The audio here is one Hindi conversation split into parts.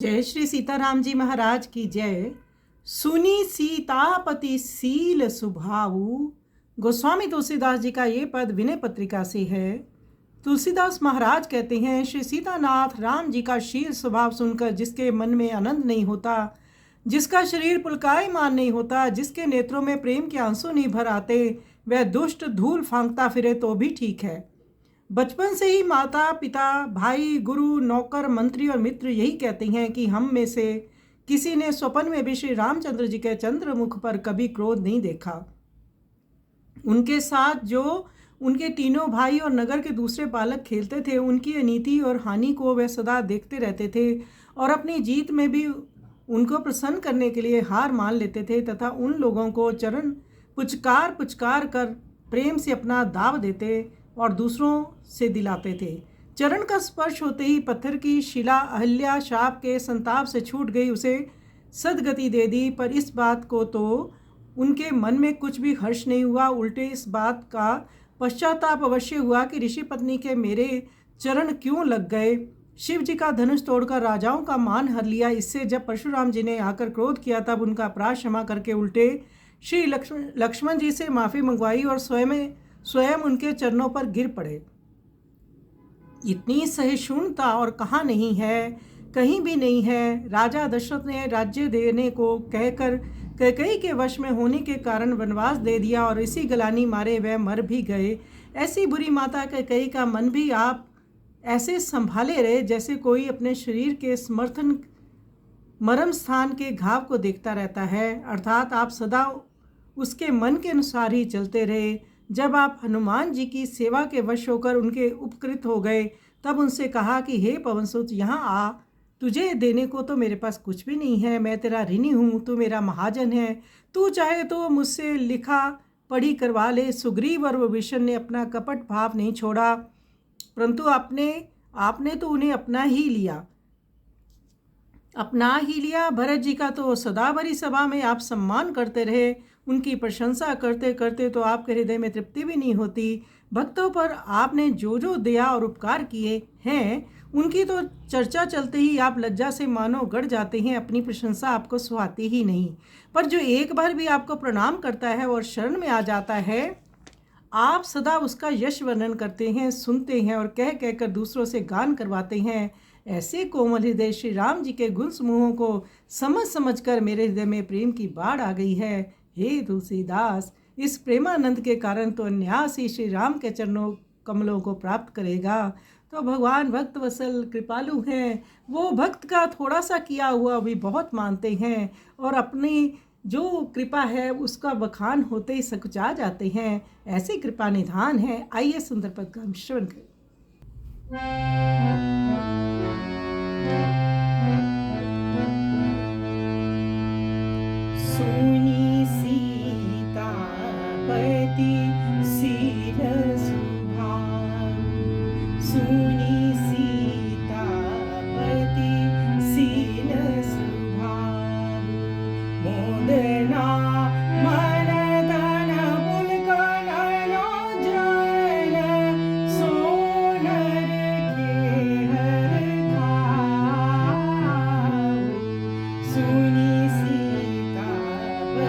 जय श्री सीताराम जी महाराज की जय। सुनी सीतापति सील सुभाऊ। गोस्वामी तुलसीदास जी का ये पद विनय पत्रिका से है। तुलसीदास महाराज कहते हैं, श्री सीतानाथ राम जी का शील स्वभाव सुनकर जिसके मन में आनंद नहीं होता, जिसका शरीर पुलकायमान नहीं होता, जिसके नेत्रों में प्रेम के आंसू नहीं भर आते, वह दुष्ट धूल फांकता फिरे तो भी ठीक है। बचपन से ही माता पिता भाई गुरु नौकर मंत्री और मित्र यही कहते हैं कि हम में से किसी ने स्वप्न में भी श्री रामचंद्र जी के चंद्रमुख पर कभी क्रोध नहीं देखा। उनके साथ जो उनके तीनों भाई और नगर के दूसरे बालक खेलते थे, उनकी अनीति और हानि को वे सदा देखते रहते थे और अपनी जीत में भी उनको प्रसन्न करने के लिए हार मान लेते थे तथा उन लोगों को चरण पुचकार पुचकार कर प्रेम से अपना दाव देते और दूसरों से दिलाते थे। चरण का स्पर्श होते ही पत्थर की शिला अहल्या शाप के संताप से छूट गई, उसे सदगति दे दी। पर इस बात को तो उनके मन में कुछ भी हर्ष नहीं हुआ, उल्टे इस बात का पश्चाताप अवश्य हुआ कि ऋषि पत्नी के मेरे चरण क्यों लग गए। शिव जी का धनुष तोड़कर राजाओं का मान हर लिया। इससे जब परशुराम जी ने आकर क्रोध किया तब उनका अपराध क्षमा करके उल्टे श्री लक्ष्मण जी से माफ़ी मंगवाई और स्वयं उनके चरणों पर गिर पड़े। इतनी सहिष्णुता और कहाँ नहीं है, कहीं भी नहीं है। राजा दशरथ ने राज्य देने को कहकर कैकेयी के वश में होने के कारण वनवास दे दिया और इसी गलानी मारे वह मर भी गए। ऐसी बुरी माता कैकेयी का मन भी आप ऐसे संभाले रहे जैसे कोई अपने शरीर के समर्थन मरम स्थान के घाव को देखता रहता है, अर्थात आप सदा उसके मन के अनुसार ही चलते रहे। जब आप हनुमान जी की सेवा के वश होकर उनके उपकृत हो गए तब उनसे कहा कि हे पवनसुत, यहाँ आ, तुझे देने को तो मेरे पास कुछ भी नहीं है, मैं तेरा ऋणी हूँ, तू मेरा महाजन है, तू चाहे तो मुझसे लिखा पढ़ी करवा ले। सुग्रीव और विभीषण ने अपना कपट भाव नहीं छोड़ा, परंतु आपने तो उन्हें अपना ही लिया। भरत जी का तो सदा भरी सभा में आप सम्मान करते रहे, उनकी प्रशंसा करते करते तो आपके हृदय में तृप्ति भी नहीं होती। भक्तों पर आपने जो जो दया और उपकार किए हैं उनकी तो चर्चा चलते ही आप लज्जा से मानो गड़ जाते हैं, अपनी प्रशंसा आपको सुहाती ही नहीं। पर जो एक बार भी आपको प्रणाम करता है और शरण में आ जाता है, आप सदा उसका यश वर्णन करते हैं, सुनते हैं और कह कहकर दूसरों से गान करवाते हैं। ऐसे कोमल हृदय श्री राम जी के गुण समूहों को समझ कर मेरे हृदय में प्रेम की बाढ़ आ गई है। हे तुलसीदास, इस प्रेमानंद के कारण तो अन्यास ही श्री राम के चरणों कमलों को प्राप्त करेगा। तो भगवान भक्त वत्सल कृपालु हैं, वो भक्त का थोड़ा सा किया हुआ भी बहुत मानते हैं और अपनी जो कृपा है उसका बखान होते ही सकुचा जाते हैं। ऐसी कृपा निधान है। आइए सुंदर पद का श्रवण करें। सुनी सीतापति सील सुभाऊ, सुनी सीतापति सील सुभाऊ, मोदना मन तन पुलकन लोचन, सोनर के हर खाऊ, सुनी सीतापति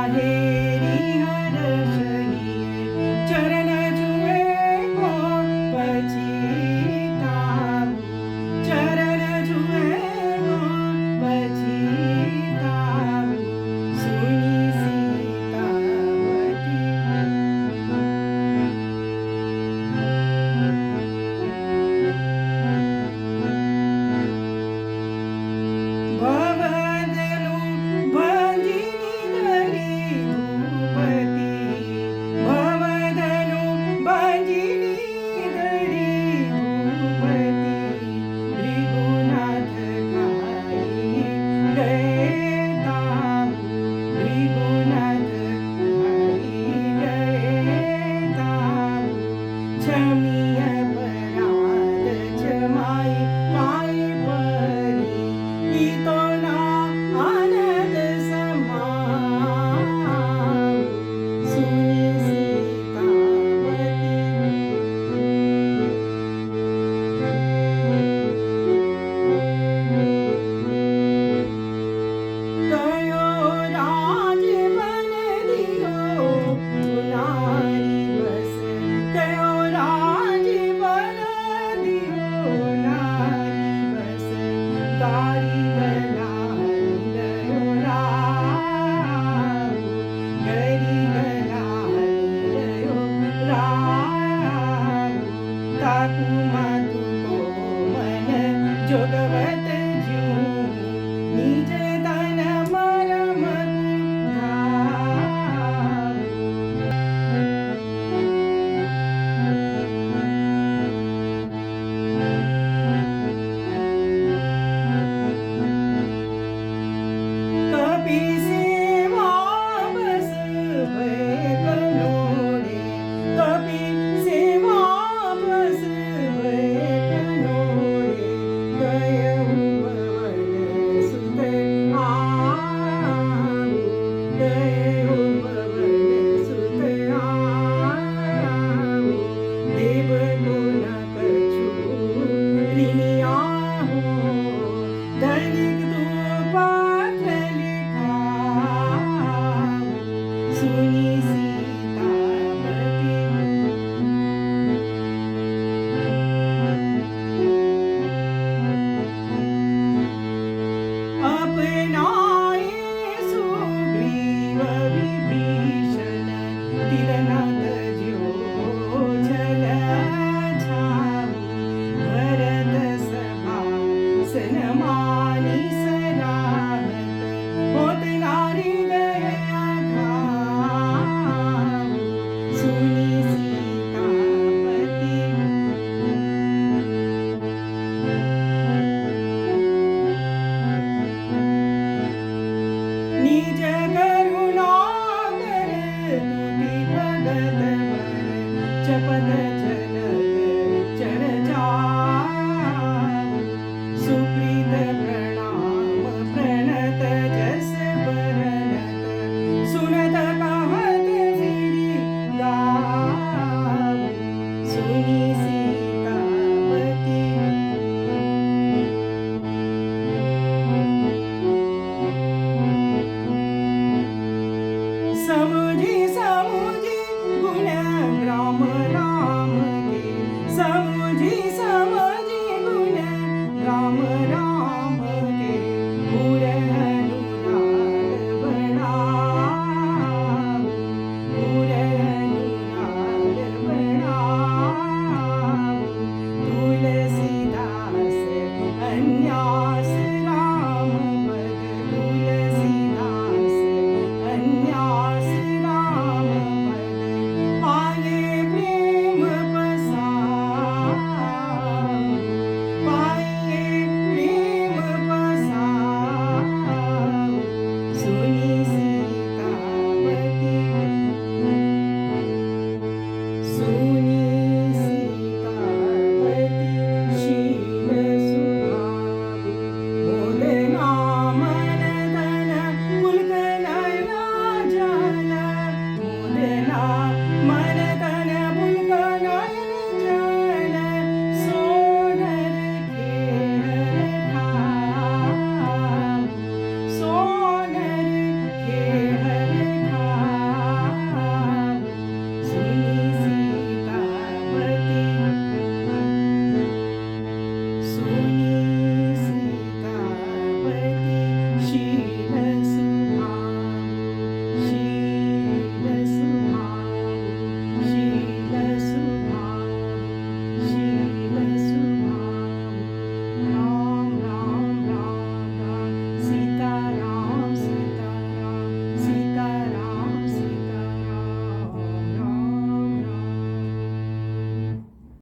बाहेरी हर्षिये चरण जुए को पछिताऊ चरण जुए को पछिताऊ सुनी सीतापति भवदनु भंजिनी धरी भूपति भवदनु भंजिनी धरी भूपति भृगुनाथ खाई गए ताऊ भृगुनाथ खाई गए ताऊ क्षमिय अपराध क्षमाई पाई परी तो ना आनंद समाऊ सुनी सीतापति कयो राज बन दियो नारी बस कयो राज बन दियो नारी बस तारी गलाई गयो राऊ गरी गलाई गयो राऊ ताकू मातु को मन जोगवत ज्यों निज तन मरम धाऊ कपि सेवा बस भय कनोड़े कपि सेवा बस भय कनोड़े गयऊ पवन सुत आऊ गयऊ पवन सुत आऊ देव गुण कछु ऋणियाहू धनिक तू पात्र लिखाऊ सुनी सीतापति अपनाए सुग्रीव विभीषण तिलनाथ ज्यो जल छाऊ भरत सभा सनमानि सराहत होत नारी दया खाऊ सुनी सीतापति निज करुणा कर तुति भगत वर चपत चलत चढ़ जाऊ सुप्रीत प्रणाम प्रणत जस बरनत सुनत कहत फिरि गाऊ सुनी सीतापति समुझी